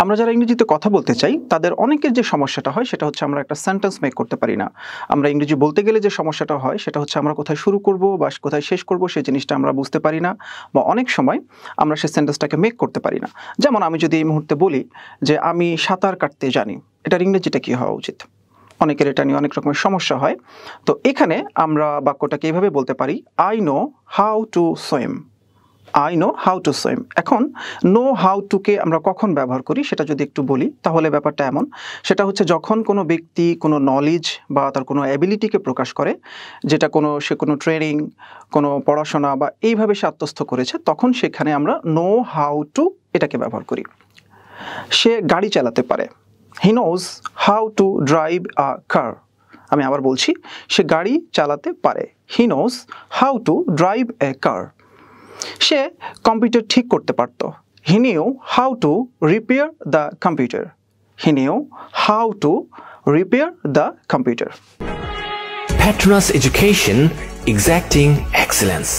আমরা যারা ইংরেজিতে কথা বলতে চাই তাদের অনেকের যে সমস্যাটা হয় সেটা হচ্ছে আমরা একটা সেন্টেন্স মেক করতে পারি না। আমরা ইংরেজি বলতে গেলে যে সমস্যাটা হয় সেটা হচ্ছে আমরা কোথায় শুরু করব বা কোথায় শেষ করব সেই জিনিসটা আমরা বুঝতে পারি না, বা অনেক সময় আমরা সেই সেন্টেন্সটাকে মেক করতে পারি না। যেমন আমি যদি এই মুহূর্তে বলি যে আমি সাঁতার কাটতে জানি, এটার ইংরেজিটা কী হওয়া উচিত? অনেকের এটা নিয়ে অনেক রকমের সমস্যা হয়। তো এখানে আমরা বাক্যটাকে এইভাবে বলতে পারি, I know how to swim. I know how to swim. এখন নো হাউ টুকে আমরা কখন ব্যবহার করি সেটা যদি একটু বলি, তাহলে ব্যাপারটা এমন, সেটা হচ্ছে যখন কোনো ব্যক্তি কোনো নলেজ বা তার কোনো অ্যাবিলিটিকে প্রকাশ করে, যেটা সে কোনো ট্রেনিং, কোনো পড়াশোনা বা এইভাবে সে আত্মস্থ করেছে, তখন সেখানে আমরা নো হাউ টু এটাকে ব্যবহার করি। সে গাড়ি চালাতে পারে, he knows how to drive a car. আমি আবার বলছি, সে গাড়ি চালাতে পারে, he knows how to drive a car. সে কম্পিউটার ঠিক করতে পারত, he knew how to repair the computer. He knew how to repair the computer. Petronas Education, exacting excellence.